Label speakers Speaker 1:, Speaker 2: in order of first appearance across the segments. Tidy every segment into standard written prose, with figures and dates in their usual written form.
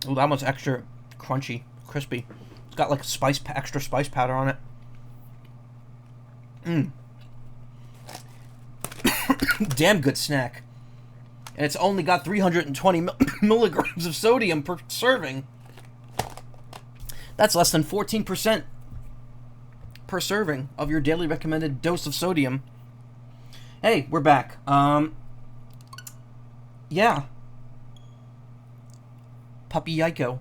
Speaker 1: Oh, that one's extra crunchy, crispy. It's got like extra spice powder on it. Mmm. Damn good snack. And it's only got 320 milligrams of sodium per serving. That's less than 14% per serving of your daily recommended dose of sodium. Hey, we're back. Yeah. Puppy Psycho.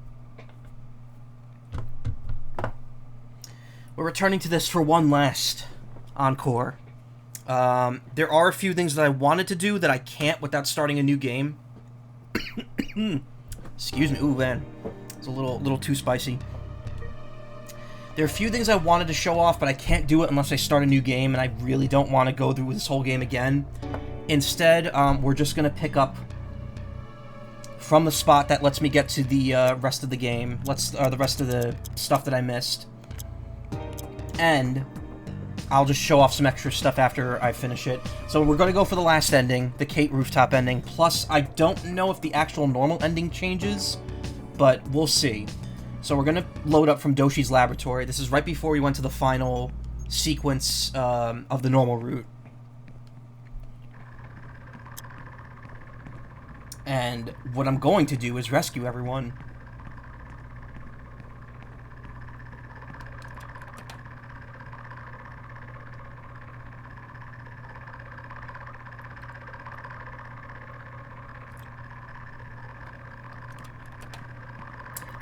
Speaker 1: We're returning to this for one last encore. There are a few things that I wanted to do that I can't without starting a new game. Excuse me. Ooh, man. It's a little too spicy. There are a few things I wanted to show off, but I can't do it unless I start a new game, and I really don't want to go through this whole game again. Instead, we're just going to pick up from the spot that lets me get to the rest of the game. The rest of the stuff that I missed. And I'll just show off some extra stuff after I finish it. So we're going to go for the last ending, the Kate rooftop ending. Plus, I don't know if the actual normal ending changes, but we'll see. So we're going to load up from Doshi's laboratory. This is right before we went to the final sequence of the normal route. And what I'm going to do is rescue everyone.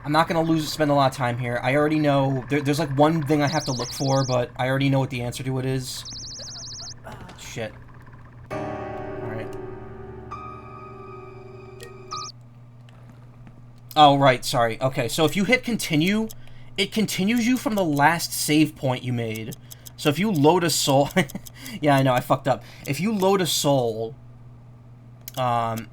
Speaker 1: I'm not going to spend a lot of time here. I already know... There's like one thing I have to look for, but I already know what the answer to it is. Shit. Alright. Oh, right, sorry. Okay, so if you hit continue, it continues you from the last save point you made. So if you load a soul... yeah, I know, I fucked up. If you load a soul... from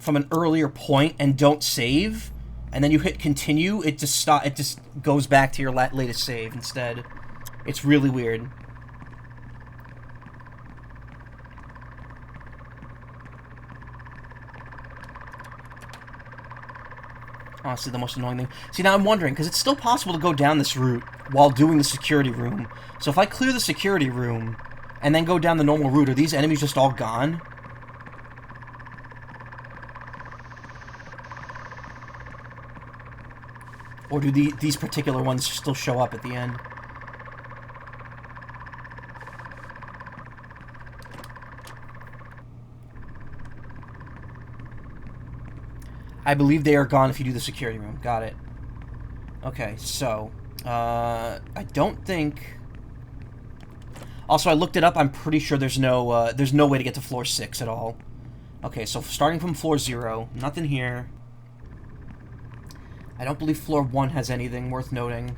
Speaker 1: an earlier point and don't save... and then you hit continue, it just goes back to your latest save instead. It's really weird. Honestly, the most annoying thing. See, now I'm wondering, because it's still possible to go down this route while doing the security room. So if I clear the security room and then go down the normal route, are these enemies just all gone? Or do these particular ones still show up at the end? I believe they are gone if you do the security room. Got it. Okay, so... I don't think... Also, I looked it up. I'm pretty sure there's no way to get to floor 6 at all. Okay, so starting from floor 0. Nothing here. I don't believe floor 1 has anything worth noting.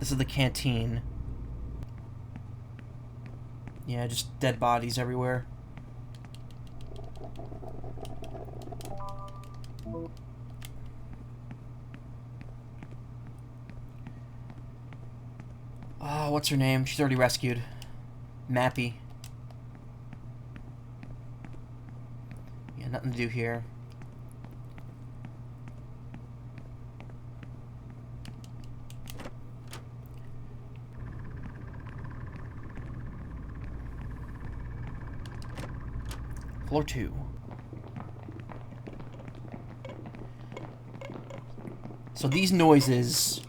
Speaker 1: This is the canteen. Yeah, just dead bodies everywhere. Oh, what's her name? She's already rescued. Mappy. Yeah, nothing to do here. Floor 2. So these noises,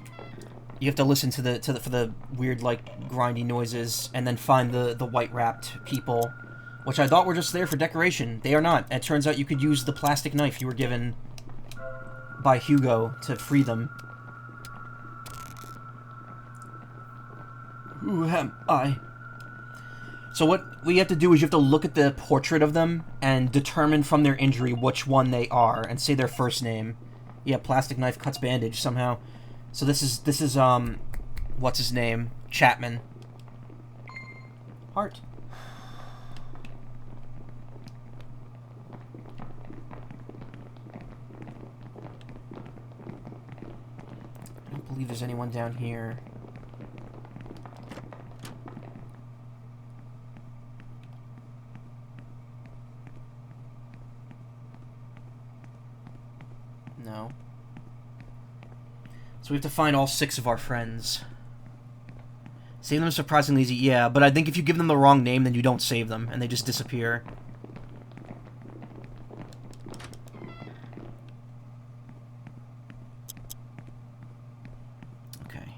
Speaker 1: you have to listen to for the weird, like, grindy noises, and then find the white-wrapped people, which I thought were just there for decoration. They are not. It turns out you could use the plastic knife you were given by Hugo to free them. Who am I? So what we have to do is you have to look at the portrait of them and determine from their injury which one they are, and say their first name. Yeah, plastic knife cuts bandage somehow. So this is what's his name? Chapman. Heart. I don't believe there's anyone down here. No. So we have to find all 6 of our friends. Save them surprisingly easy, yeah, but I think if you give them the wrong name, then you don't save them, and they just disappear. Okay.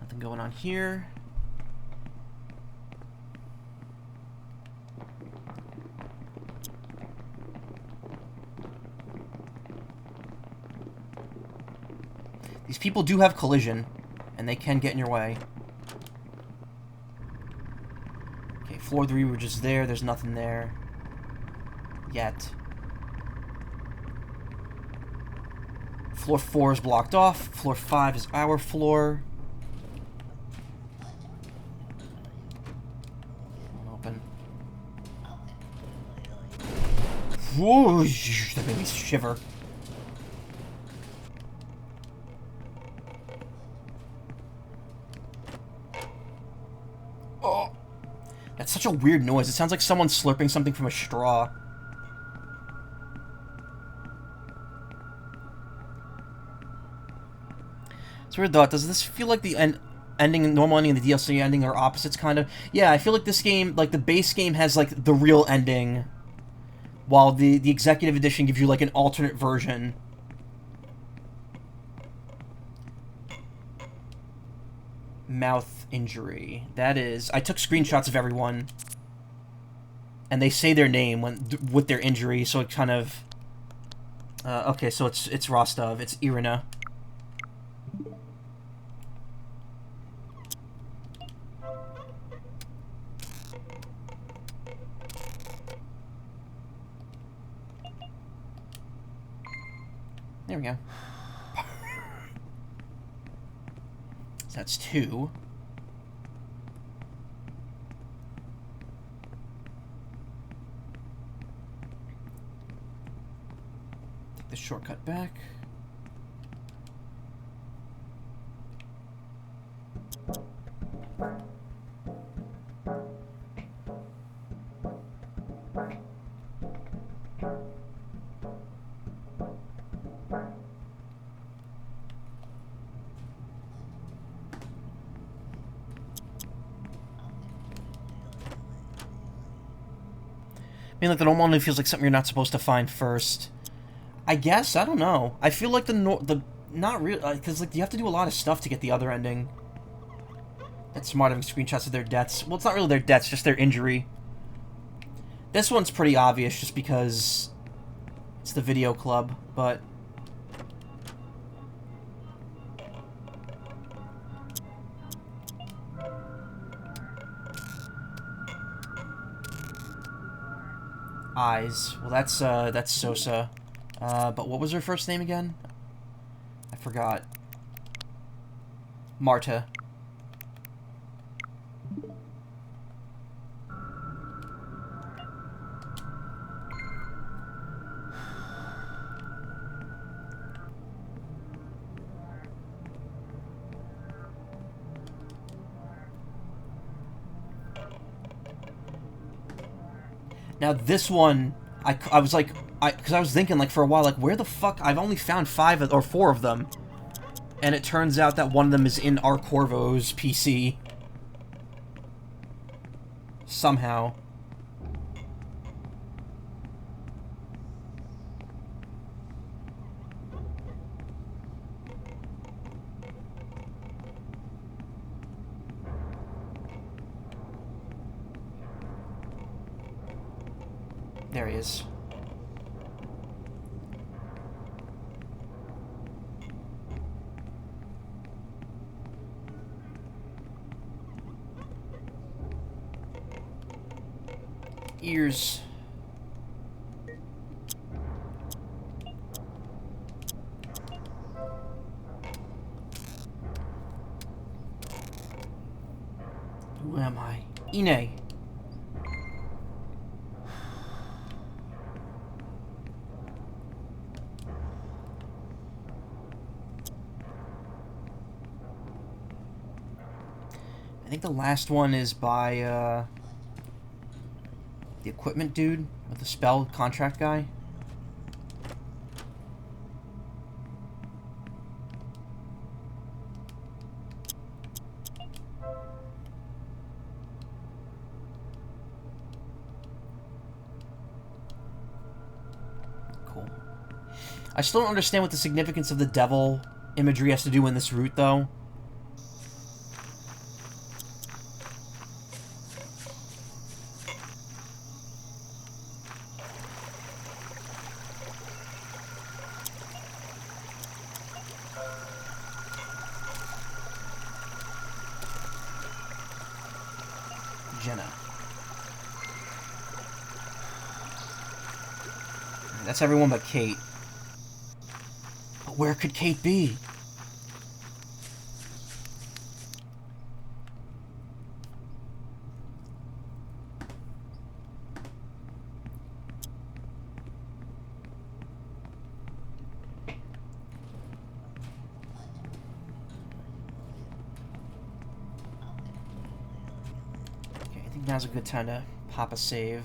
Speaker 1: Nothing going on here. These people do have collision, and they can get in your way. Okay, floor 3, we're just there. There's nothing there. Yet. Floor 4 is blocked off. Floor 5 is our floor. Open. Whoa, that made me shiver. Oh, that's such a weird noise. It sounds like someone slurping something from a straw. It's a weird thought. Does this feel like the normal ending and the DLC ending are opposites, kind of? Yeah, I feel like this game, like the base game, has like the real ending, while the executive edition gives you like an alternate version. Mouth injury. That is... I took screenshots of everyone, and they say their name with their injury, so it kind of... okay, so it's Rostov. It's Irina. There we go. So that's 2. Take the shortcut back. I mean, like, the normal one feels like something you're not supposed to find first. I guess? I don't know. I feel like not real, because, like, you have to do a lot of stuff to get the other ending. That's smart, having screenshots of their deaths. Well, it's not really their deaths, just their injury. This one's pretty obvious, just because it's the video club, but... Eyes. Well, that's Sosa. But what was her first name again? I forgot. Marta. Now this one, I was like, because I was thinking like for a while, like where the fuck, I've only found 5 or 4 of them, and it turns out that one of them is in our Corvo's PC. Somehow. There he is. Ears. Who am I? Ine. I think the last one is by, the equipment dude with the spell contract guy. I still don't understand what the significance of the devil imagery has to do in this route, though. Jenna. That's everyone but Kate. But where could Kate be? Okay, I think now's a good time to pop a save.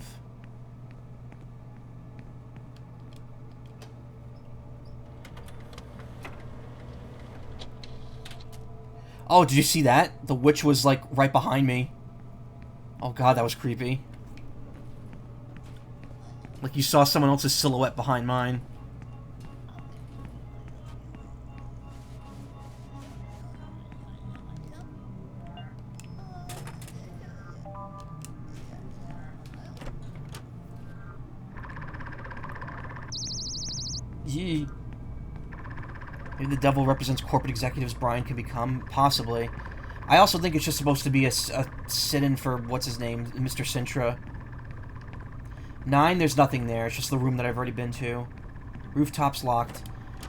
Speaker 1: Oh, did you see that? The witch was, like, right behind me. Oh god, that was creepy. Like, you saw someone else's silhouette behind mine. Yee. Maybe the devil represents corporate executives Brian can become. Possibly. I also think it's just supposed to be a sit-in for, what's his name, Mr. Sintra. 9, there's nothing there. It's just the room that I've already been to. Rooftop's locked.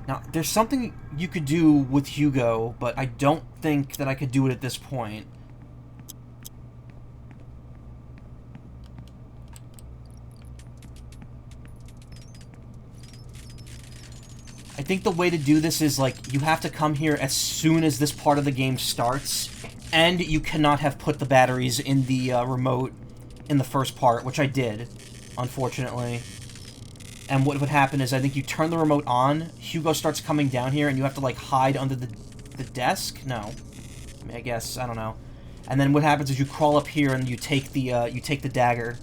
Speaker 1: Now, there's something you could do with Hugo, but I don't think that I could do it at this point. I think the way to do this is, like, you have to come here as soon as this part of the game starts, and you cannot have put the batteries in the remote in the first part, which I did, unfortunately. And what would happen is, I think you turn the remote on, Hugo starts coming down here, and you have to, like, hide under the desk? No. I mean, I guess, I don't know. And then what happens is you crawl up here and you take the dagger.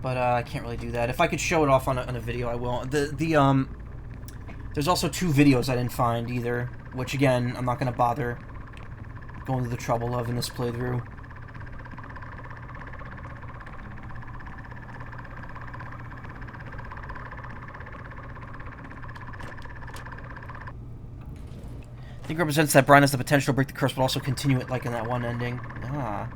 Speaker 1: But I can't really do that. If I could show it off on a video, I will. There's also 2 videos I didn't find either, which again, I'm not going to bother going to the trouble of in this playthrough. I think it represents that Brian has the potential to break the curse, but also continue it like in that one ending. Ah.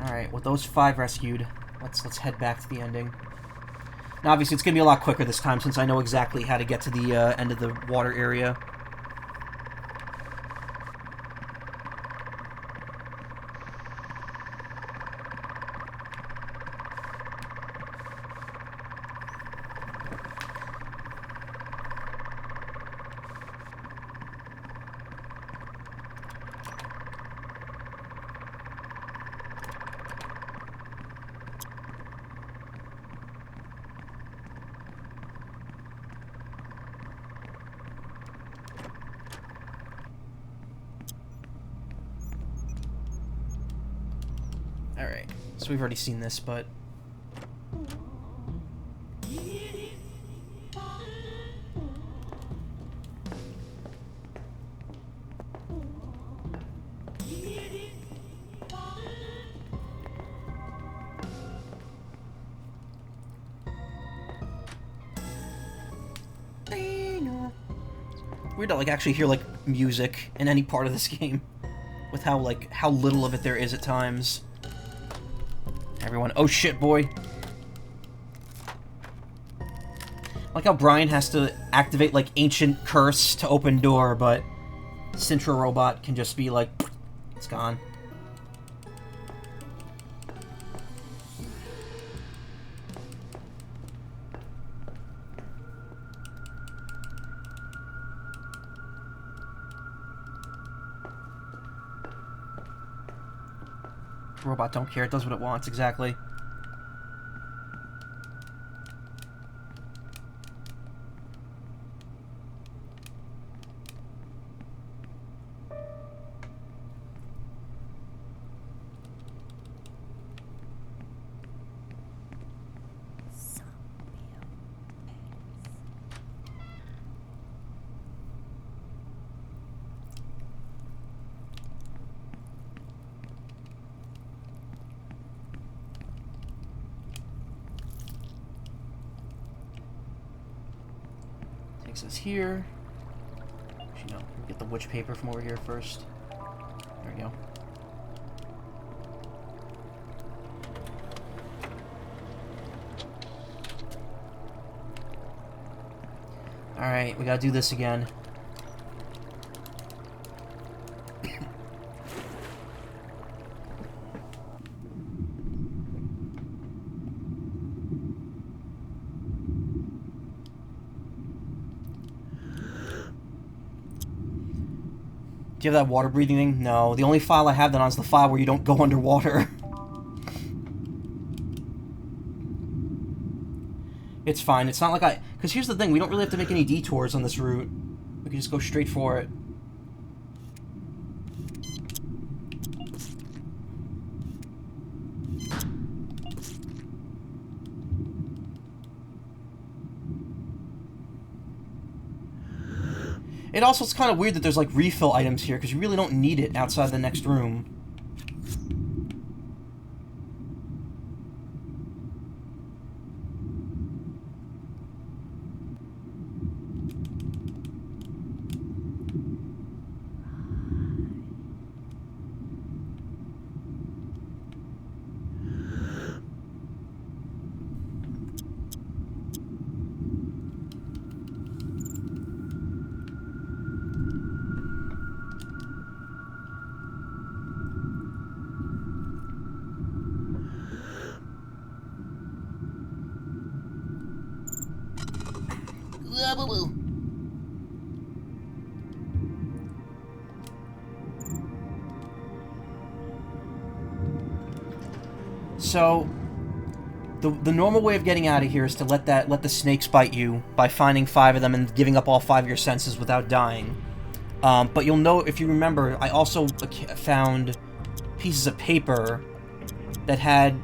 Speaker 1: Alright, with those 5 rescued, let's head back to the ending. Now, obviously, it's going to be a lot quicker this time, since I know exactly how to get to the end of the water area. Alright, so we've already seen this, but... Weird to, like, actually hear, like, music in any part of this game. With how, like, how little of it there is at times. Everyone, oh shit, boy. Like how Brian has to activate, like, ancient curse to open door, but Sintra Robot can just be like, it's gone. Robot don't care, it does what it wants, exactly. Takes us here. Actually, no. We'll get the witch paper from over here first. There we go. Alright, we gotta do this again. Do you have that water breathing thing? No. The only file I have that on is the file where you don't go underwater. It's fine. It's not like I... Because here's the thing. We don't really have to make any detours on this route. We can just go straight for it. It also is kind of weird that there's like refill items here, because you really don't need it outside the next room. So, the normal way of getting out of here is to let the snakes bite you by finding 5 of them and giving up all 5 of your senses without dying. But you'll know, if you remember, I also found pieces of paper that had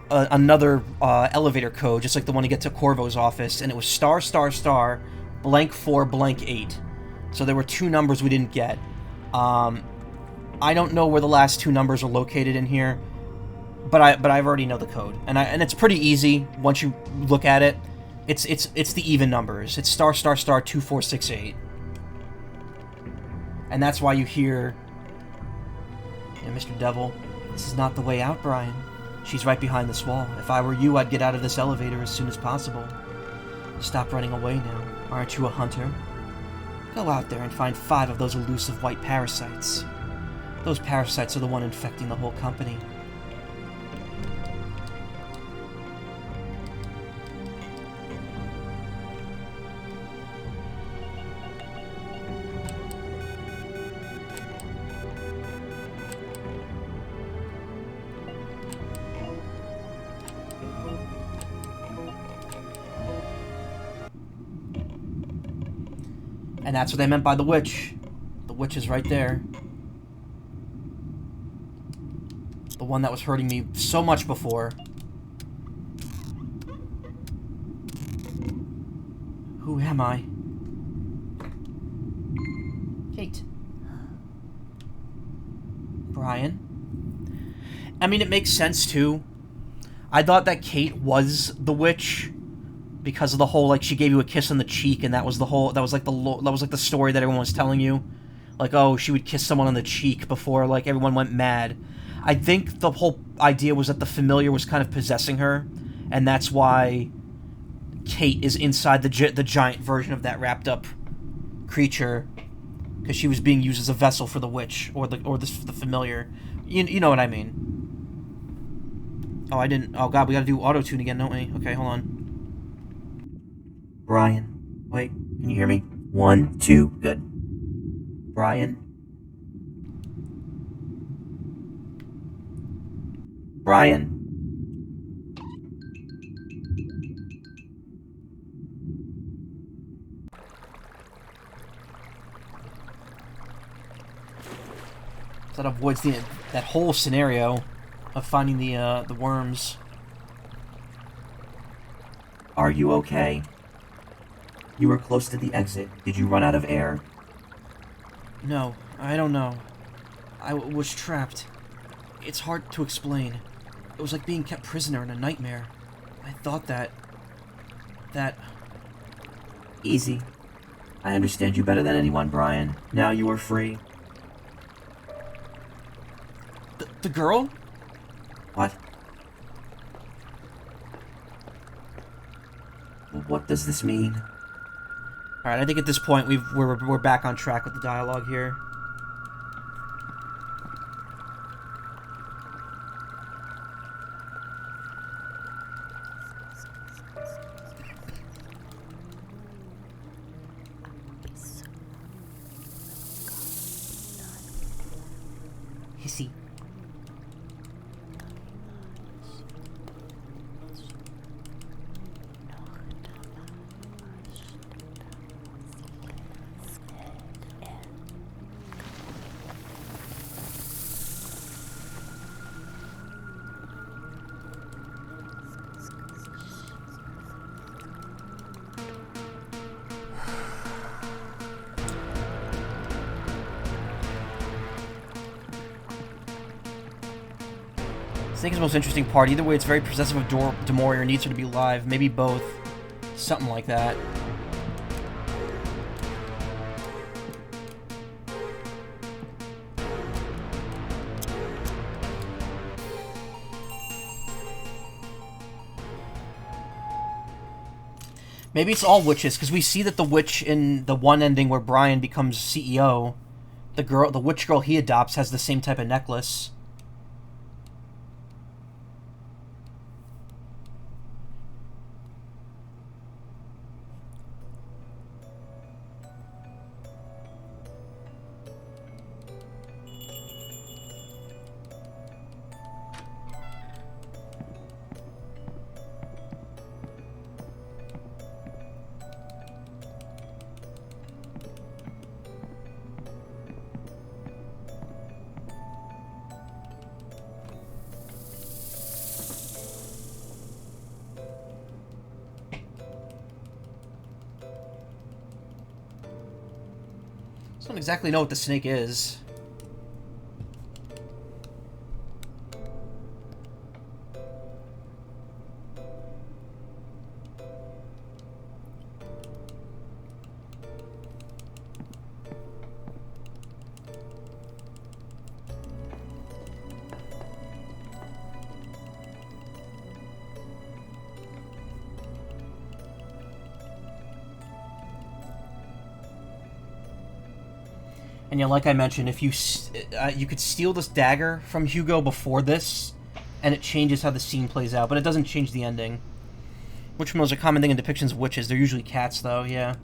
Speaker 1: another elevator code, just like the one to get to Corvo's office, and it was star star star blank 4 blank 8. So there were 2 numbers we didn't get. I don't know where the last 2 numbers are located in here, but I already know the code, and it's pretty easy once you look at it. It's the even numbers. It's star star star 2468, and that's why you hear, yeah, Mr. Devil, this is not the way out, Brian. She's right behind this wall. If I were you, I'd get out of this elevator as soon as possible. Stop running away now. Aren't you a hunter? Go out there and find 5 of those elusive white parasites. Those parasites are the one infecting the whole company. And that's what I meant by the witch. The witch is right there. The one that was hurting me so much before. Who am I? Kate. Brian. I mean, it makes sense, too. I thought that Kate was the witch because of the whole, like, she gave you a kiss on the cheek, and that was the whole, that was like the story that everyone was telling you. Like, oh, she would kiss someone on the cheek before, like, everyone went mad. I think the whole idea was that the familiar was kind of possessing her, and that's why Kate is inside the giant version of that wrapped up creature, because she was being used as a vessel for the witch, or the familiar. You know what I mean. Oh, I didn't. Oh, God, we gotta do auto-tune again, don't we? Okay, hold on. Brian. Wait, can you hear me? 1, 2, good. Brian. Brian. That avoids that whole scenario of finding the worms. Are you okay? You were close to the exit. Did you run out of air? No, I don't know. I was trapped. It's hard to explain. It was like being kept prisoner in a nightmare. I thought that... Easy. I understand you better than anyone, Brian. Now you are free. The girl? What? What does this mean? Alright, I think at this point we're back on track with the dialogue here. Hissy. I think it's the most interesting part. Either way, it's very possessive of Demori or needs her to be alive. Maybe both. Something like that. Maybe it's all witches, because we see that the witch in the one ending where Brian becomes CEO, the witch girl he adopts has the same type of necklace. I don't exactly know what the snake is. And yeah, like I mentioned, if you you could steal this dagger from Hugo before this, and it changes how the scene plays out, but it doesn't change the ending. Which is a common thing in depictions of witches. They're usually cats, though, yeah.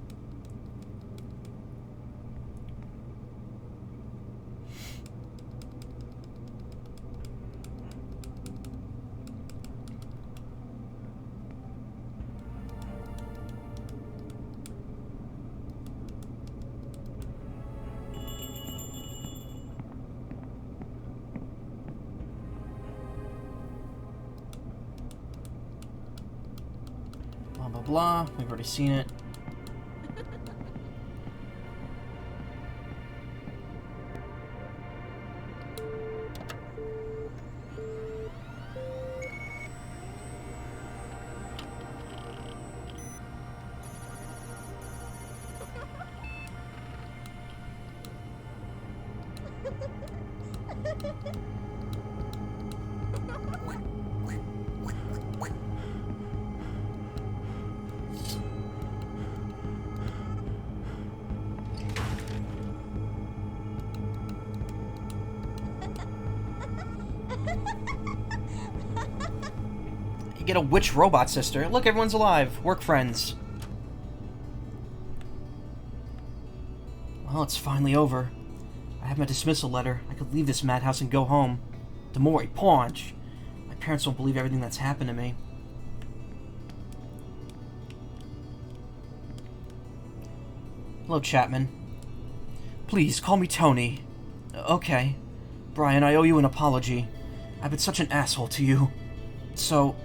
Speaker 1: Blah, blah, blah. We've already seen it. Get a witch robot sister. Look, everyone's alive. Work friends. Well, it's finally over. I have my dismissal letter. I could leave this madhouse and go home. Demori, paunch. My parents don't believe everything that's happened to me. Hello, Chapman. Please, call me Tony. Okay. Brian, I owe you an apology. I've been such an asshole to you. So,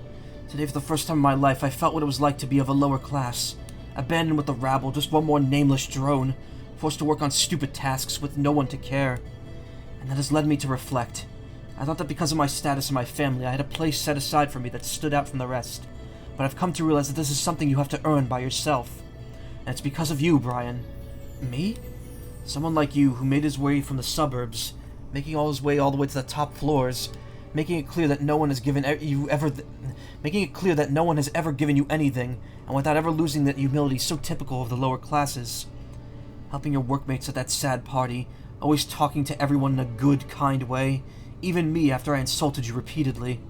Speaker 1: today for the first time in my life, I felt what it was like to be of a lower class. Abandoned with the rabble, just one more nameless drone. Forced to work on stupid tasks with no one to care. And that has led me to reflect. I thought that because of my status in my family, I had a place set aside for me that stood out from the rest. But I've come to realize that this is something you have to earn by yourself. And it's because of you, Brian. Me? Someone like you who made his way from the suburbs, making all his way all the way to the top floors, making it clear that no one has ever given you anything, and without ever losing that humility so typical of the lower classes. Helping your workmates at that sad party, always talking to everyone in a good, kind way, even me after I insulted you repeatedly.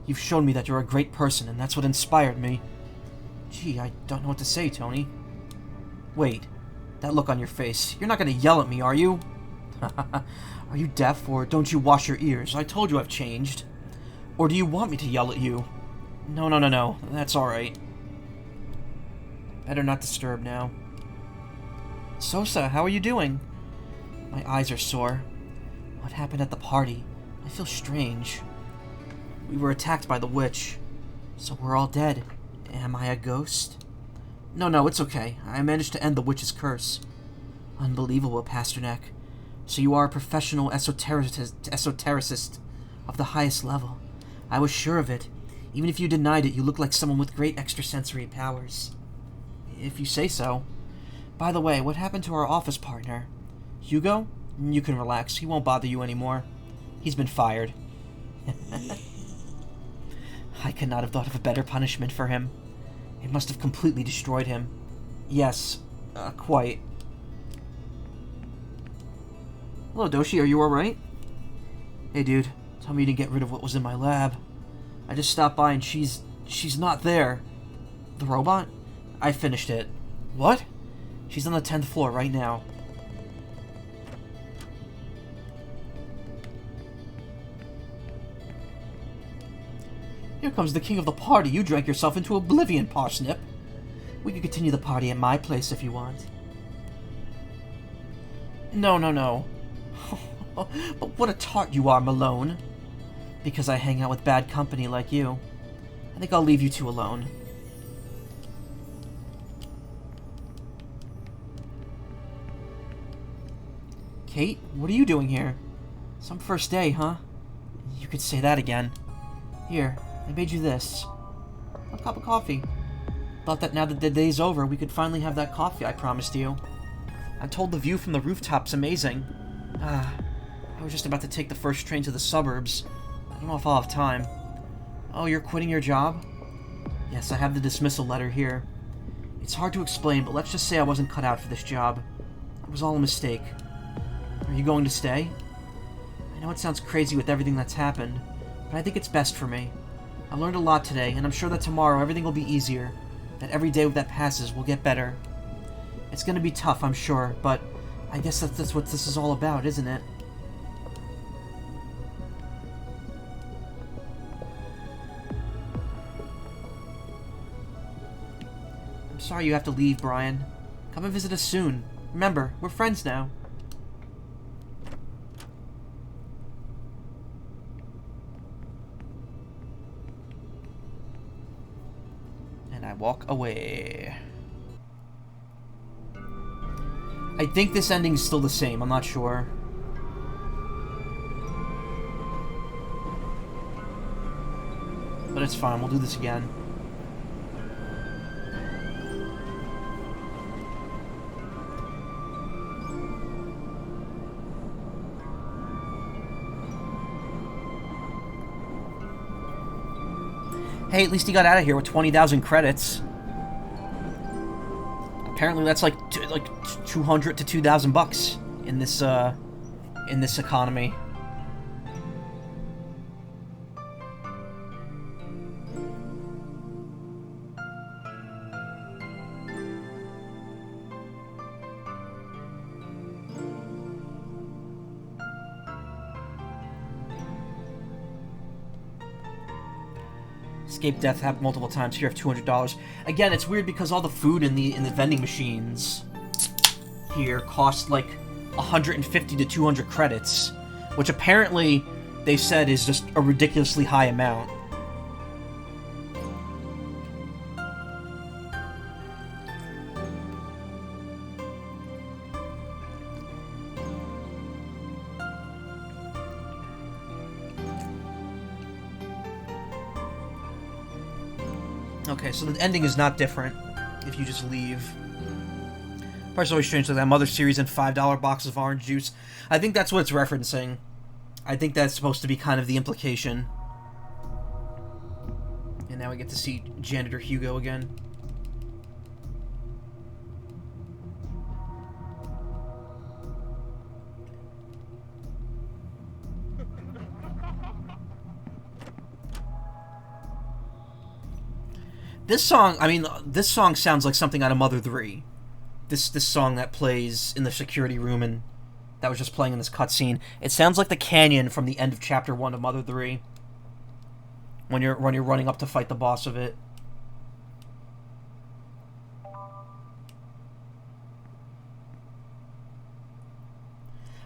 Speaker 1: You've shown me that you're a great person, and that's what inspired me. Gee, I don't know what to say, Tony. Wait, that look on your face. You're not gonna yell at me, are you? Are you deaf, or don't you wash your ears? I told you I've changed. Or do you want me to yell at you? No. That's alright. Better not disturb now. Sosa, how are you doing? My eyes are sore. What happened at the party? I feel strange. We were attacked by the witch. So we're all dead. Am I a ghost? No, it's okay. I managed to end the witch's curse. Unbelievable, Pasternak. So you are a professional esotericist of the highest level. I was sure of it. Even if you denied it, you look like someone with great extrasensory powers. If you say so. By the way, what happened to our office partner? Hugo? You can relax. He won't bother you anymore. He's been fired. I could not have thought of a better punishment for him. It must have completely destroyed him. Yes, quite. Hello, Doshi, are you alright? Hey, dude, tell me you didn't get rid of what was in my lab. I just stopped by and she's not there. The robot? I finished it. What? She's on the 10th floor right now. Here comes the king of the party. You drank yourself into oblivion, Parsnip. We could continue the party at my place if you want. No. But what a tart you are, Malone. Because I hang out with bad company like you. I think I'll leave you two alone. Kate, what are you doing here? Some first day, huh? You could say that again. Here, I made you this. A cup of coffee. Thought that now that the day's over, we could finally have that coffee I promised you. I'm told the view from the rooftop's amazing. I was just about to take the first train to the suburbs. I don't know if I'll have time. Oh, you're quitting your job? Yes, I have the dismissal letter here. It's hard to explain, but let's just say I wasn't cut out for this job. It was all a mistake. Are you going to stay? I know it sounds crazy with everything that's happened, but I think it's best for me. I learned a lot today, and I'm sure that tomorrow everything will be easier, that every day that passes will get better. It's gonna be tough, I'm sure, but I guess that's what this is all about, isn't it? I'm sorry you have to leave, Brian. Come and visit us soon. Remember, we're friends now. And I walk away. I think this ending's still the same, I'm not sure. But it's fine, we'll do this again. Hey, at least he got out of here with 20,000 credits. Apparently that's like 200 to 2,000 bucks in this economy. Escape death happened multiple times. Here, I have $200. Again, it's weird because all the food in the vending machines here cost like 150 to 200 credits, which apparently they said is just a ridiculously high amount. Okay, so the ending is not different if you just leave. Price always strange, like that Mother series and $5 boxes of orange juice. I think that's what it's referencing. I think that's supposed to be kind of the implication. And now we get to see Janitor Hugo again. This song, I mean, this song sounds like something out of Mother 3. This song that plays in the security room and that was just playing in this cutscene. It sounds like the canyon from the end of Chapter 1 of Mother 3. When you're running up to fight the boss of it.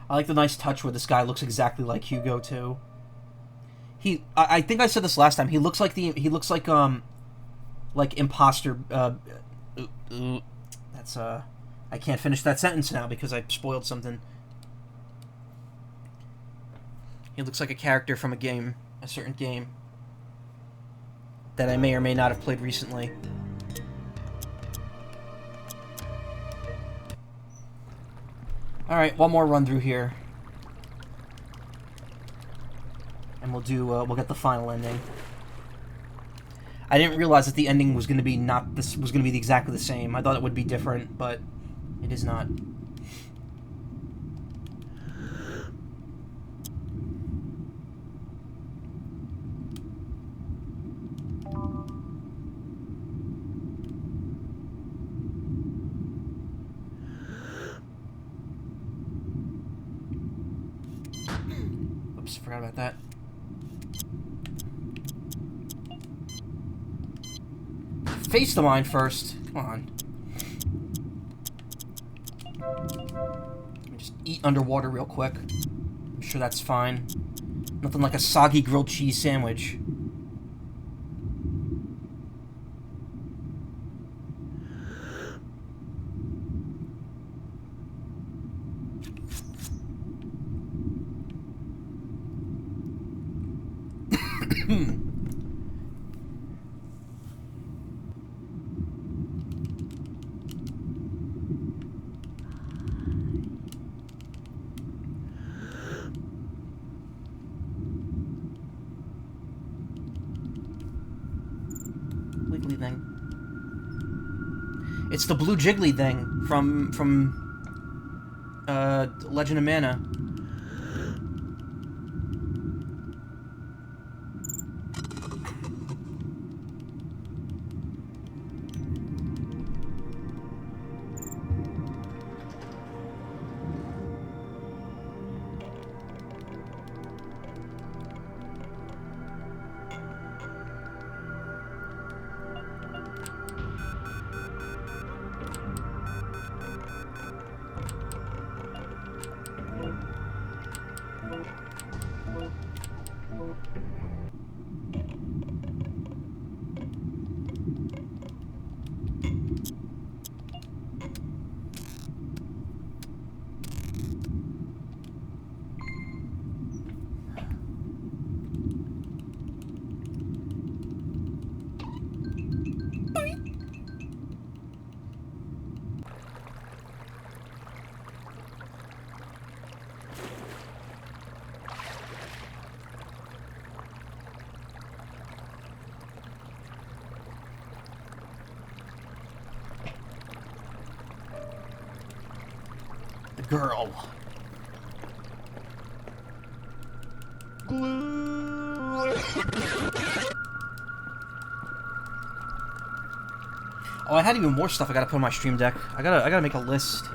Speaker 1: I like the nice touch where this guy looks exactly like Hugo too. I think I said this last time. He looks like imposter. That's I can't finish that sentence now because I spoiled something. He looks like a character from a game, a certain game that I may or may not have played recently. Alright, one more run through here. And we'll get the final ending. I didn't realize that the ending was going to be exactly the same. I thought it would be different, but it is not. Oops, forgot about that. Face the mine first. Come on. Let me just eat underwater real quick. I'm sure that's fine. Nothing like a soggy grilled cheese sandwich. Wiggly thing. It's the blue jiggly thing from Legend of Mana. Girl. Oh, I had even more stuff I gotta put on my stream deck. I gotta make a list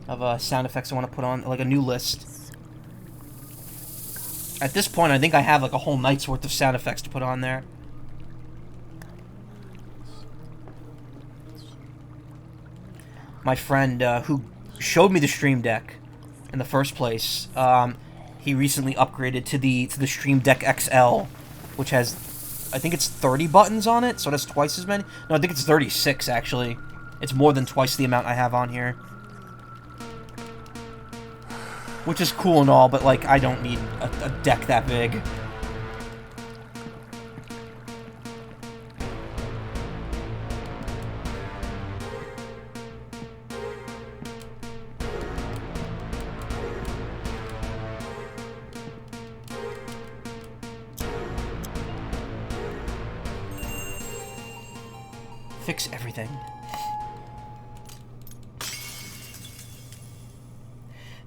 Speaker 1: of sound effects I want to put on, like a new list. At this point, I think I have like a whole night's worth of sound effects to put on there. My friend who showed me the stream deck in the first place, he recently upgraded to the Stream Deck XL, which has, I think it's 30 buttons on it, so that's twice as many. No, I think it's 36 actually. It's more than twice the amount I have on here, which is cool and all, but like I don't need a deck that big. Fix everything.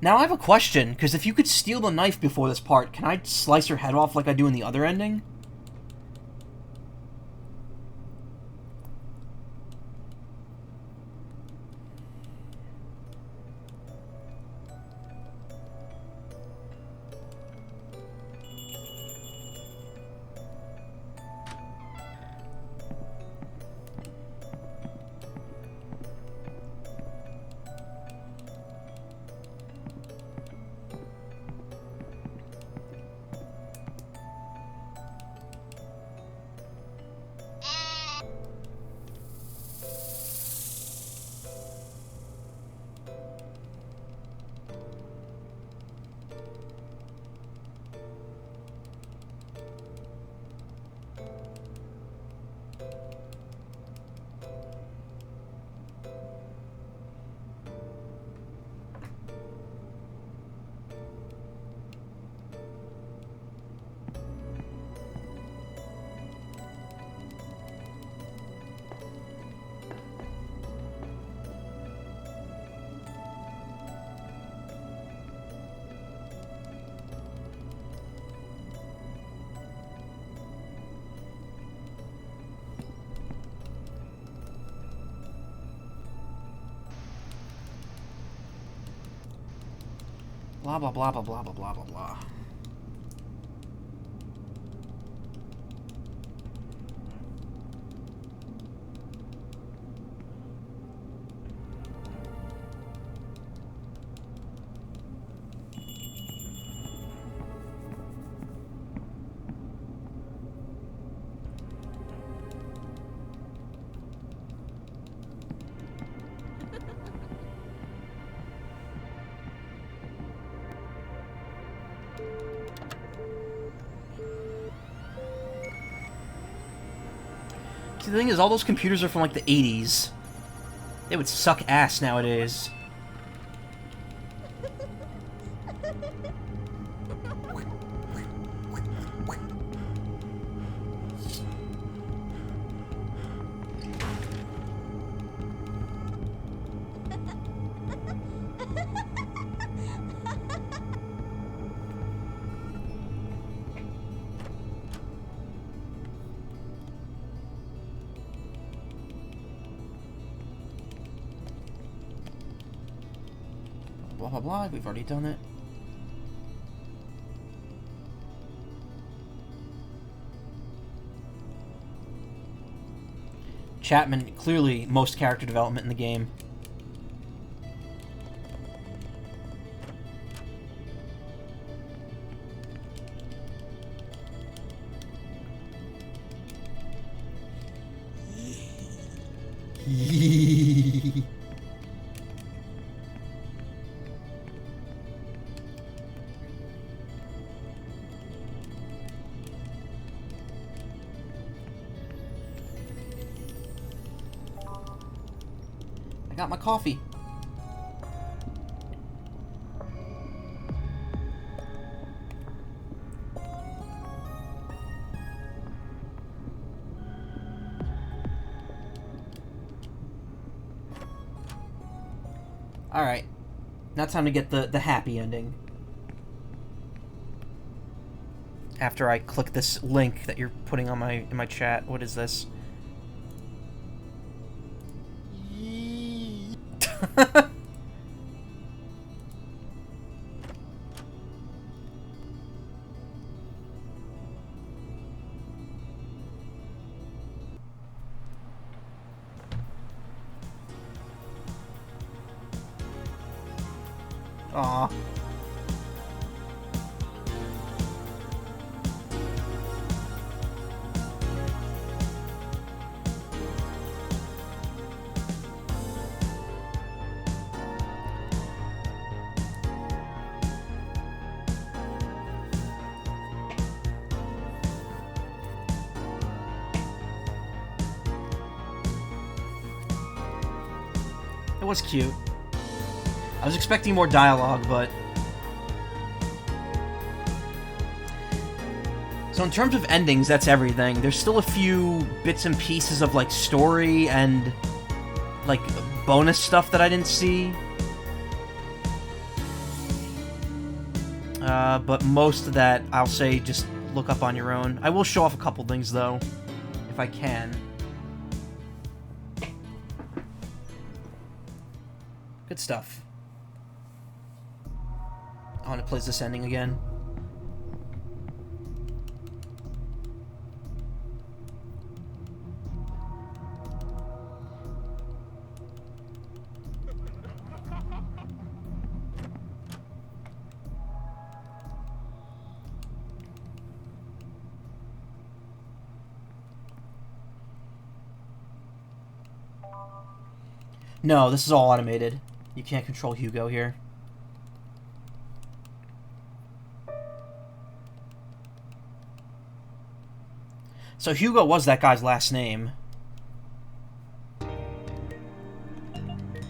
Speaker 1: Now I have a question, because if you could steal the knife before this part, can I slice her head off like I do in the other ending? Blah, blah, blah, blah, blah, blah, blah, blah, blah. See, the thing is, all those computers are from, like, the 80s. They would suck ass nowadays. Blah, blah, blah. We've already done it. Chapman, clearly most character development in the game. I got my coffee. Alright. Now time to get the happy ending. After I click this link that you're putting on in my chat. What is this? Aw. It was cute. I was expecting more dialogue, but... So So in terms of endings, that's everything. There's still a few bits and pieces of, like, story and, like, bonus stuff that I didn't see. But most of that, I'll say, just look up on your own. I will show off a couple things, though, if I can. Good stuff. I want to play this ending again. No, this is all automated. You can't control Hugo here. So Hugo was that guy's last name.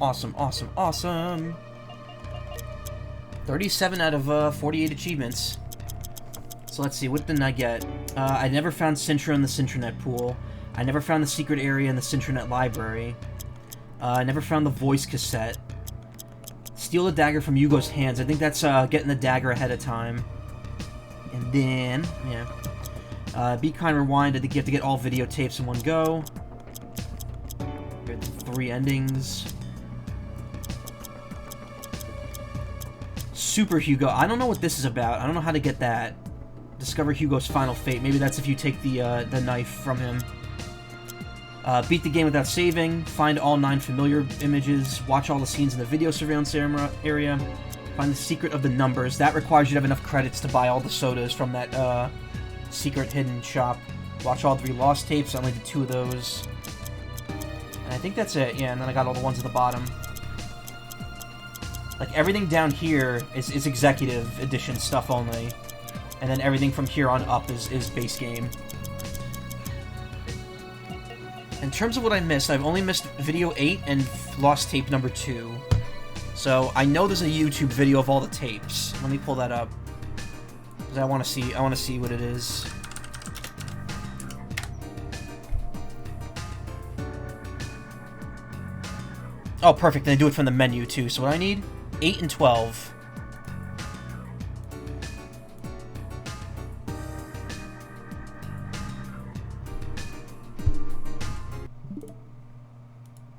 Speaker 1: Awesome, awesome, awesome. 37 out of 48 achievements. So let's see, what didn't I get? I never found Sintra in the Sintranet pool. I never found the secret area in the Sintranet library. I never found the voice cassette. Steal the dagger from Hugo's hands. I think that's getting the dagger ahead of time. And then, yeah. Be Kind Rewind. I think you have to get all videotapes in one go. Here are the 3 endings. Super Hugo. I don't know what this is about. I don't know how to get that. Discover Hugo's final fate. Maybe that's if you take the knife from him. Beat the game without saving, find all 9 familiar images, watch all the scenes in the video surveillance area, find the secret of the numbers. That requires you to have enough credits to buy all the sodas from that secret hidden shop. Watch all 3 lost tapes, I only did 2 of those. And I think that's it, yeah, and then I got all the ones at the bottom. Like, everything down here is executive edition stuff only. And then everything from here on up is base game. In terms of what I missed, I've only missed video 8 and lost tape number 2. So I know there's a YouTube video of all the tapes. Let me pull that up, because I want to see what it is. Oh, perfect. Then I do it from the menu too. So what I need? 8 and 12.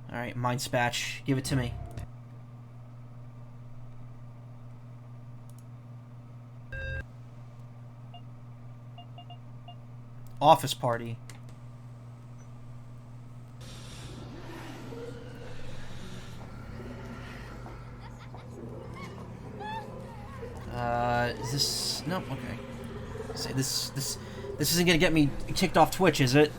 Speaker 1: Alright, Mind Spatch. Give it to me. Office Party. Is this... No, okay. Say this isn't gonna get me kicked off Twitch, is it?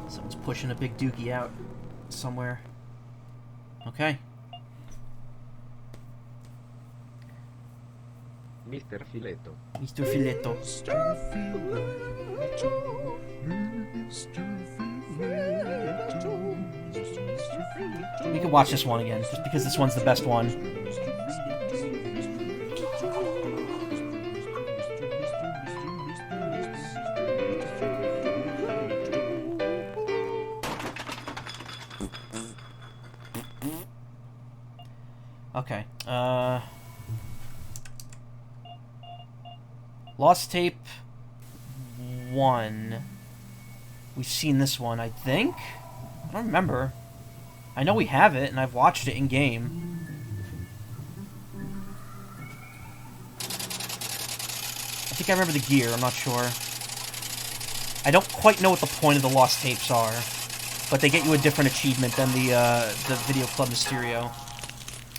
Speaker 1: Someone's pushing a big dookie out somewhere. Okay.
Speaker 2: Mr. Filetto.
Speaker 1: Mr. Filetto.
Speaker 3: Mr. Filetto.
Speaker 1: We could watch this one again, just because this one's the best one. Okay, Lost Tape 1. We've seen this one, I think? I don't remember. I know we have it, and I've watched it in-game. I think I remember the gear, I'm not sure. I don't quite know what the point of the Lost Tapes are, but they get you a different achievement than the Video Club Mysterio.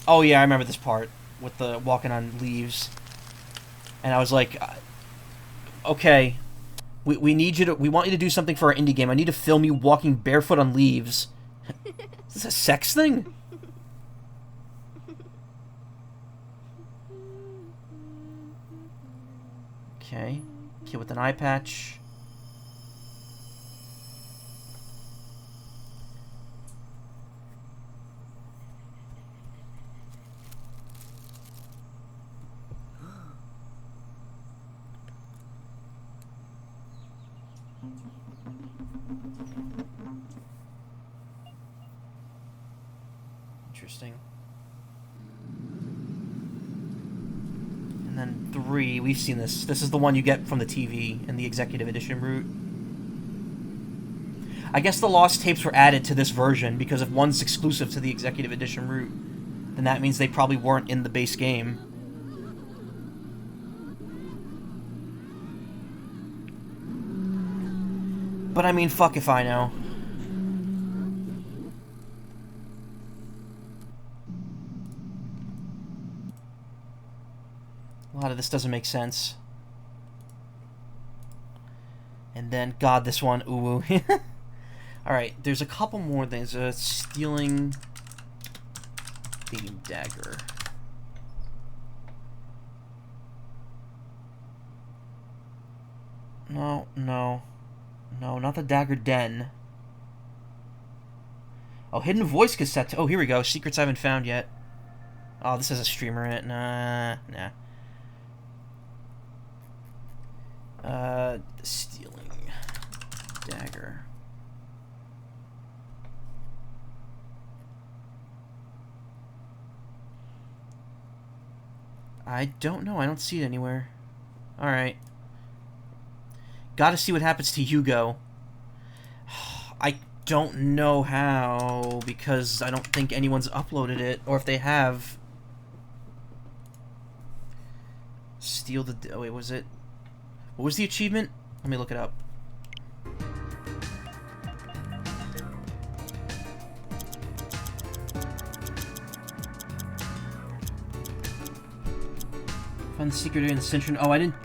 Speaker 1: Oh yeah, I remember this part, with the walking on leaves. And I was like, okay, we need you to, we want you to do something for our indie game. I need to film you walking barefoot on leaves. Is this a sex thing? Okay, kid with an eye patch. Interesting. And then 3, we've seen this. This is the one you get from the TV in the Executive Edition route. I guess the lost tapes were added to this version because if one's exclusive to the Executive Edition route, then that means they probably weren't in the base game. But I mean, fuck if I know. A lot of this doesn't make sense. And then, God, this one, ooh. Alright, there's a couple more things. Stealing the dagger. No, no. No, not the dagger den. Oh, hidden voice cassette. Oh, here we go. Secrets I haven't found yet. Oh, this has a streamer in it. Nah. Stealing dagger. I don't know. I don't see it anywhere. Alright. Gotta see what happens to Hugo. I don't know how, because I don't think anyone's uploaded it, or if they have. Steal the... Oh, wait, was it... What was the achievement? Let me look it up. Find the secret in the Cintron. Oh, I didn't...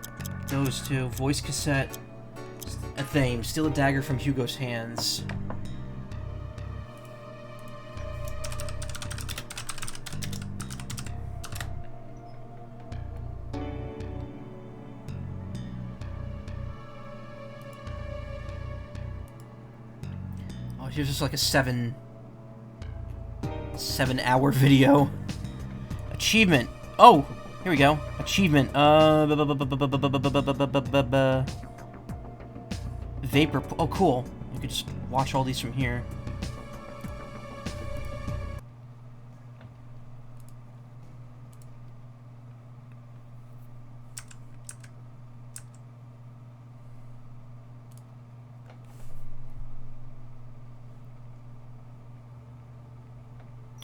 Speaker 1: Those two. Voice cassette. A theme. Steal a dagger from Hugo's hands. Oh, here's just like a 7-hour video. Achievement. Oh, here we go. Achievement. Vapor. Oh, cool. You could just watch all these from here.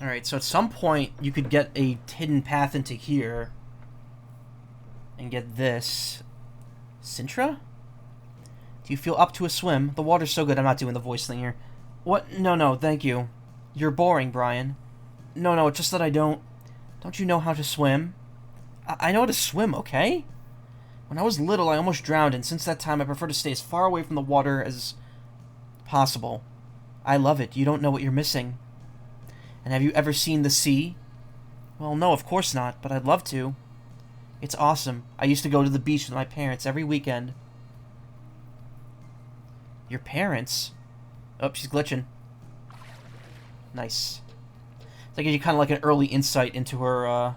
Speaker 1: Alright, so at some point you could get a hidden path into here and get this. Sintra? Do you feel up to a swim? The water's so good, I'm not doing the voice thing here. What? No, thank you. You're boring, Brian. No, it's just that I don't... Don't you know how to swim? I know how to swim, okay? When I was little, I almost drowned, and since that time, I prefer to stay as far away from the water as possible. I love it. You don't know what you're missing. And have you ever seen the sea? Well, no, of course not, but I'd love to. It's awesome. I used to go to the beach with my parents every weekend. Your parents? Oh, she's glitching. Nice. That gives you kind of like an early insight into her,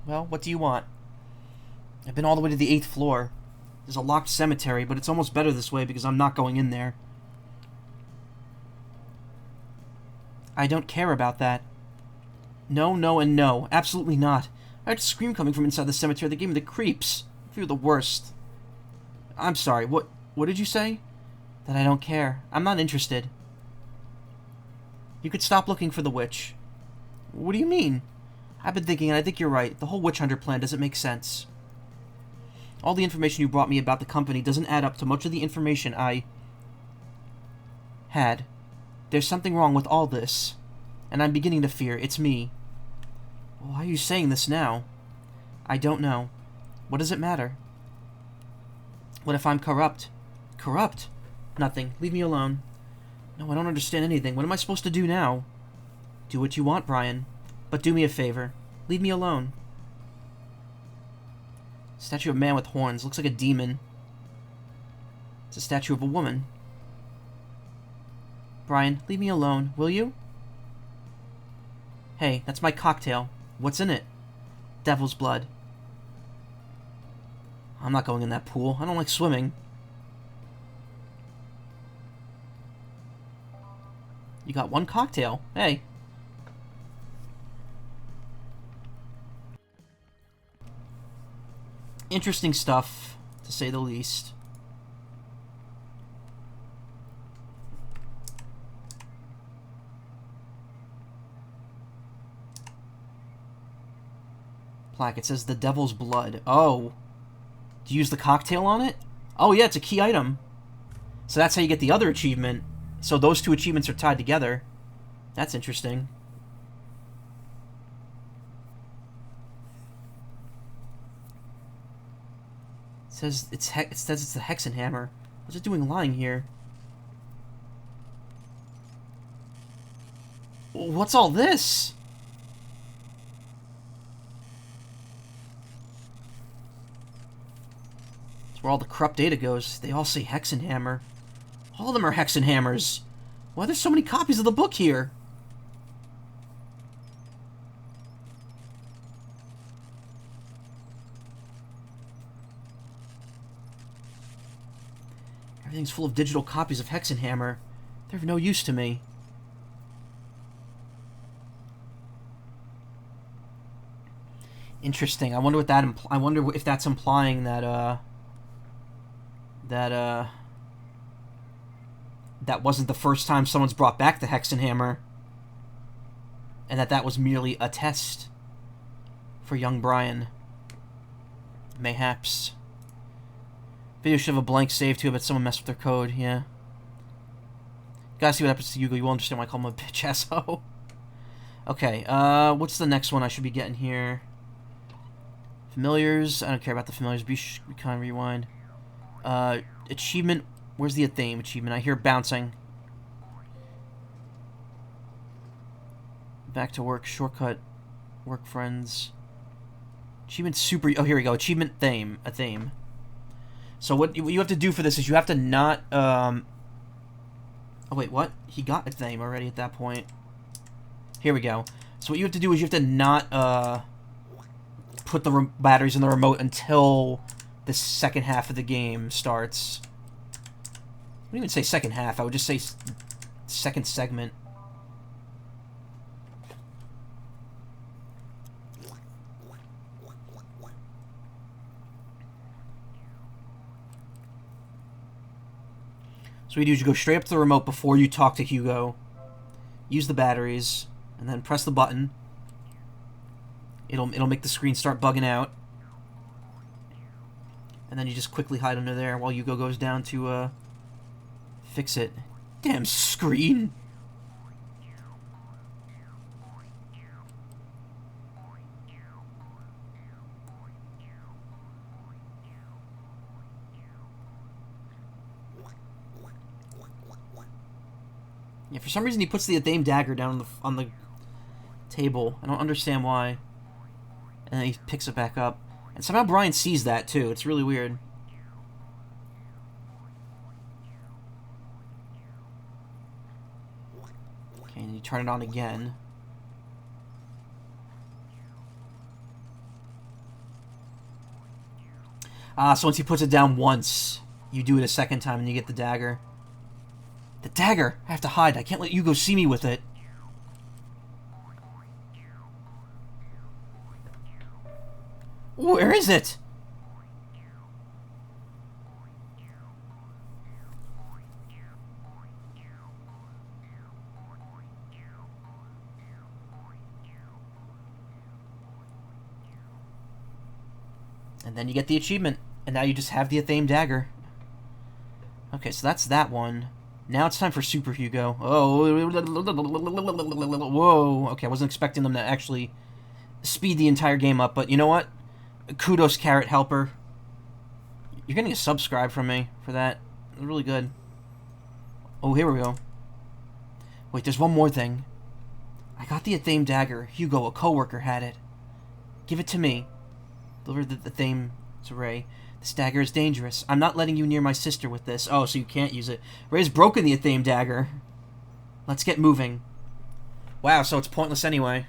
Speaker 1: Well, what do you want? I've been all the way to the 8th floor. There's a locked cemetery, but it's almost better this way because I'm not going in there. I don't care about that. No, and no. Absolutely not. I heard a scream coming from inside the cemetery that gave me the creeps. I feel the worst. I'm sorry, what did you say? That I don't care. I'm not interested. You could stop looking for the witch. What do you mean? I've been thinking, and I think you're right. The whole witch hunter plan doesn't make sense. All the information you brought me about the company doesn't add up to much of the information I had. There's something wrong with all this, and I'm beginning to fear it's me. Why are you saying this now? I don't know. What does it matter? What if I'm corrupt? Corrupt? Nothing. Leave me alone. No, I don't understand anything. What am I supposed to do now? Do what you want, Brian. But do me a favor. Leave me alone. Statue of a man with horns. Looks like a demon. It's a statue of a woman. Brian, leave me alone, will you? Hey, that's my cocktail. What's in it? Devil's blood. I'm not going in that pool. I don't like swimming. You got one cocktail. Hey. Interesting stuff, to say the least. Plaque. It says the devil's blood. Oh. Do you use the cocktail on it? Oh, yeah, it's a key item. So that's how you get the other achievement. So those two achievements are tied together. That's interesting. It says it's the Hexenhammer. What's it doing lying here? What's all this? It's where all the corrupt data goes. They all say Hexenhammer. All of them are Hexenhammers. Why are there so many copies of the book here? Everything's full of digital copies of Hexenhammer. They're of no use to me. Interesting. I wonder what that I wonder if that's implying that that wasn't the first time someone's brought back the Hexenhammer, and that was merely a test for young Brian. Mayhaps. Video should have a blank save too, but someone messed with their code. Yeah. You gotta see what happens to Hugo. You will understand why I call him a bitch asshole. Okay. What's the next one I should be getting here? Familiars. I don't care about the familiars. Be kind. Rewind. Achievement. Where's the theme achievement? I hear bouncing. Back to work. Shortcut. Work friends. Achievement super. Oh, here we go. Achievement theme. A theme. So what you have to do for this is you have to not. Oh wait, what? He got a theme already at that point. Here we go. So what you have to do is you have to not put the batteries in the remote until the second half of the game starts. I wouldn't even say second half. I would just say second segment. So what you do is you go straight up to the remote before you talk to Hugo. Use the batteries, and then press the button. It'll make the screen start bugging out. And then you just quickly hide under there while Hugo goes down to fix it. Damn screen! Yeah, for some reason he puts the Athame dagger down on the table. I don't understand why. And then he picks it back up. And somehow Brian sees that too. It's really weird. Okay, and you turn it on again. So once he puts it down once, you do it a second time and you get the dagger. The dagger! I have to hide. I can't let you go see me with it. Where is it? And then you get the achievement. And now you just have the Athame dagger. Okay, so that's that one. Now it's time for Super Hugo. Oh, whoa. Okay, I wasn't expecting them to actually speed the entire game up, but you know what? Kudos, Carrot Helper. You're getting a subscribe from me for that. It was really good. Oh, here we go. Wait, there's one more thing. I got the Athame dagger. Hugo, a coworker, had it. Give it to me. Deliver the Athame to Ray. This dagger is dangerous. I'm not letting you near my sister with this. Oh, so you can't use it. Ray's broken the Athame dagger. Let's get moving. Wow, so it's pointless anyway.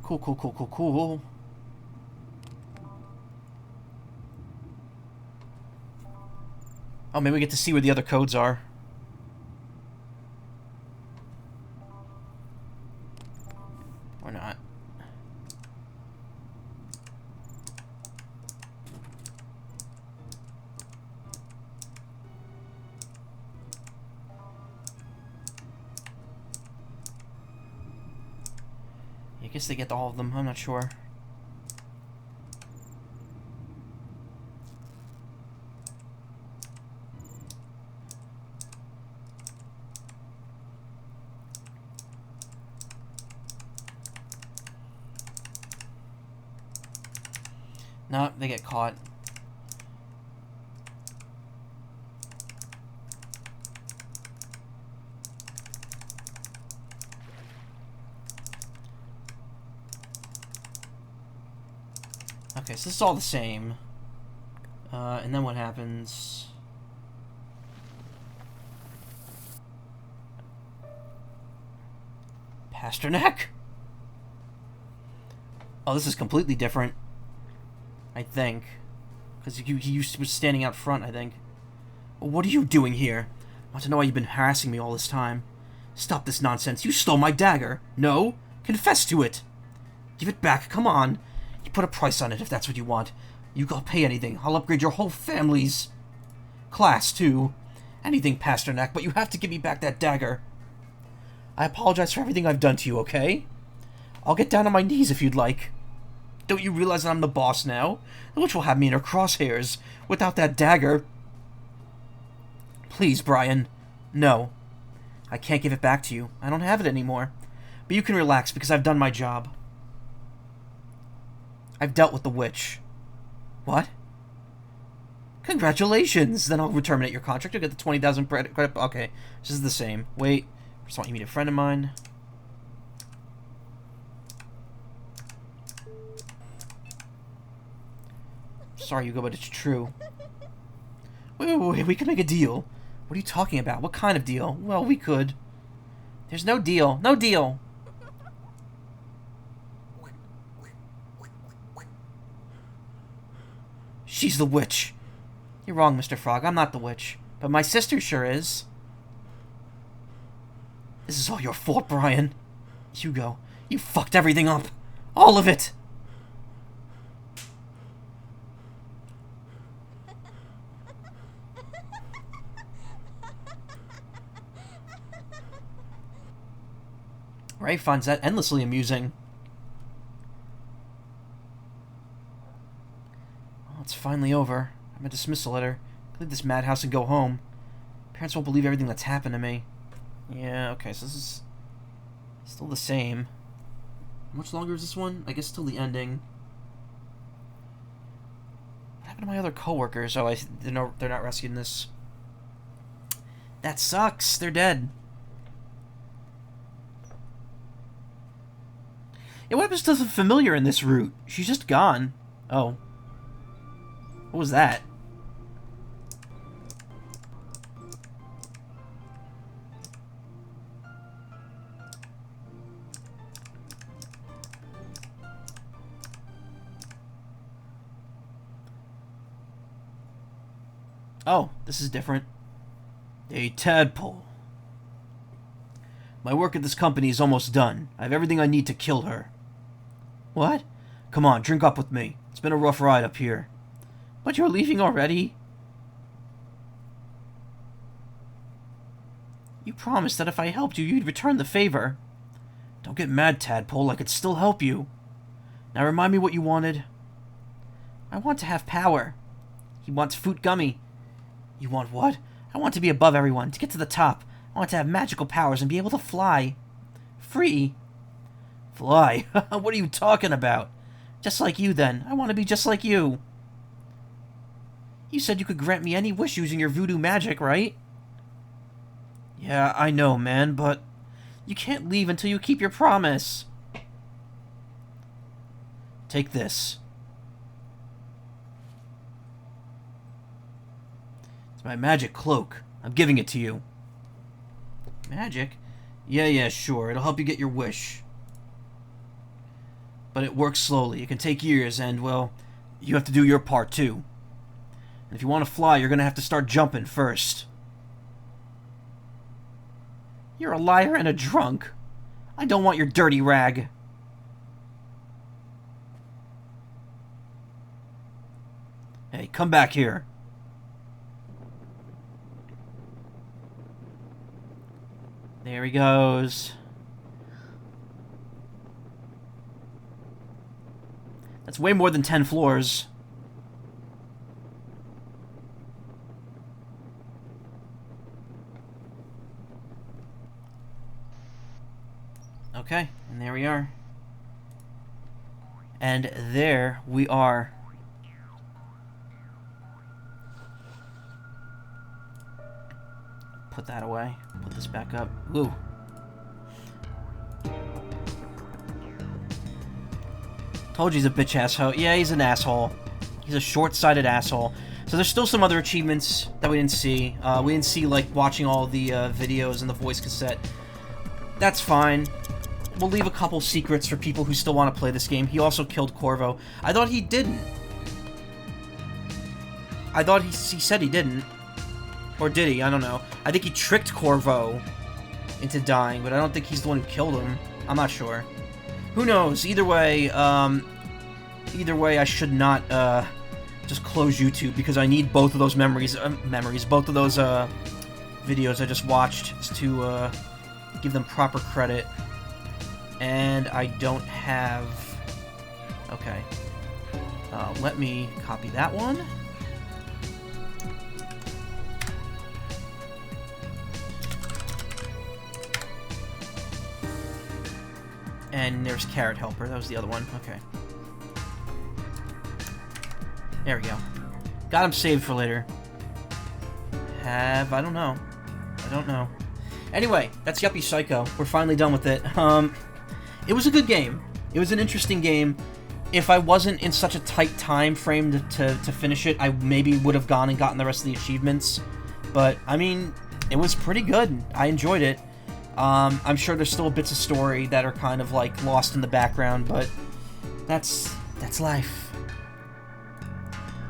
Speaker 1: Cool, cool, cool, cool, cool. Oh, maybe we get to see where the other codes are. Or not. I guess they get all of them. I'm not sure. No, they get caught. Okay, so this is all the same. And then what happens? Pasternak? Oh, this is completely different. I think. Because he was standing out front, I think. What are you doing here? I want to know why you've been harassing me all this time. Stop this nonsense. You stole my dagger. No? Confess to it. Give it back. Come on. You put a price on it if that's what you want. I'll pay anything. I'll upgrade your whole family's class, too. Anything, Pasternak, but you have to give me back that dagger. I apologize for everything I've done to you, okay? I'll get down on my knees if you'd like. Don't you realize that I'm the boss now? The witch will have me in her crosshairs. Without that dagger... Please, Brian. No. I can't give it back to you. I don't have it anymore. But you can relax, because I've done my job. I've dealt with the witch. What? Congratulations! Then I'll terminate your contract. You'll get the 20,000 credit... Okay, this is the same. Wait. Just want you to meet a friend of mine. Sorry, Hugo, but it's true. Wait, we could make a deal. What are you talking about? What kind of deal? Well, we could. There's no deal. No deal! She's the witch. You're wrong, Mr. Frog. I'm not the witch. But my sister sure is. This is all your fault, Brian. Hugo, you fucked everything up. All of it! Ray finds that endlessly amusing. Well, it's finally over. I'm a dismissal letter. Leave this madhouse and go home. Parents won't believe everything that's happened to me. Yeah, okay, so this is still the same. How much longer is this one? I guess till the ending. What happened to my other coworkers? Oh, they're not rescuing this. That sucks. They're dead. Yeah, what happens to the familiar in this route? She's just gone. Oh. What was that? Oh, this is different. A tadpole. My work at this company is almost done. I have everything I need to kill her. What? Come on, drink up with me. It's been a rough ride up here. But you're leaving already? You promised that if I helped you, you'd return the favor. Don't get mad, tadpole. I could still help you. Now remind me what you wanted. I want to have power. He wants Foot Gummy. You want what? I want to be above everyone, to get to the top. I want to have magical powers and be able to fly. Free. Fly? What are you talking about? Just like you, then. I want to be just like you. You said you could grant me any wish using your voodoo magic, right? Yeah, I know, man, but you can't leave until you keep your promise. Take this. It's my magic cloak. I'm giving it to you. Magic? Yeah, sure. It'll help you get your wish. but it works slowly. It can take years, and, well, you have to do your part, too. And if you want to fly, you're going to have to start jumping first. You're a liar and a drunk. I don't want your dirty rag. Hey, come back here. There he goes. That's way more than 10 floors. Okay, and there we are. And there we are. Put that away. Put this back up. Woo. Told you he's a bitch asshole. Yeah, he's an asshole. He's a short-sighted asshole. So there's still some other achievements that we didn't see. We didn't see, like, watching all the videos and the voice cassette. That's fine. We'll leave a couple secrets for people who still want to play this game. He also killed Corvo. I thought he didn't. I thought he said he didn't. Or did he? I don't know. I think he tricked Corvo into dying, but I don't think he's the one who killed him. I'm not sure. Who knows? Either way, I should not just close YouTube because I need both of those both of those videos I just watched to give them proper credit. And I don't have... Okay. Let me copy that one. And there's Carrot Helper. That was the other one. Okay. There we go. Got him saved for later. I don't know. I don't know. Anyway, that's Yuppie Psycho. We're finally done with it. It was a good game. It was an interesting game. If I wasn't in such a tight time frame to finish it, I maybe would have gone and gotten the rest of the achievements. But, I mean, it was pretty good. I enjoyed it. I'm sure there's still bits of story that are kind of, like, lost in the background, but that's life.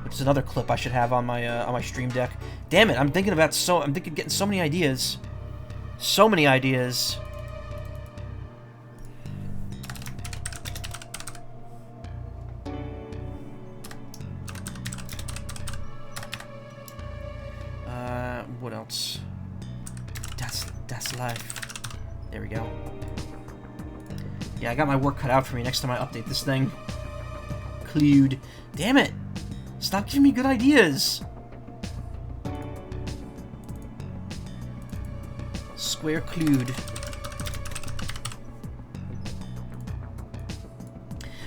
Speaker 1: Which is another clip I should have on my Stream Deck. Damn it, I'm thinking of getting so many ideas. So many ideas. What else? That's life. There we go. Yeah, I got my work cut out for me next time I update this thing. Clued. Damn it! Stop giving me good ideas! Square clued.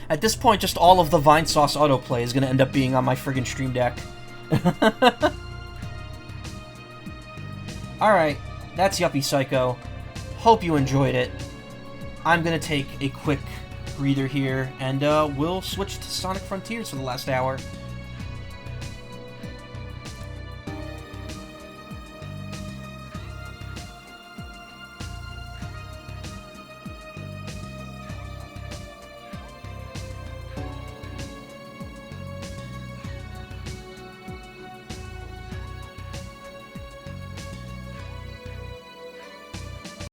Speaker 1: At this point, just all of the Vine Sauce autoplay is gonna end up being on my friggin' Stream Deck. Alright, that's Yuppie Psycho. Hope you enjoyed it. I'm gonna take a quick breather here, and we'll switch to Sonic Frontiers for the last hour.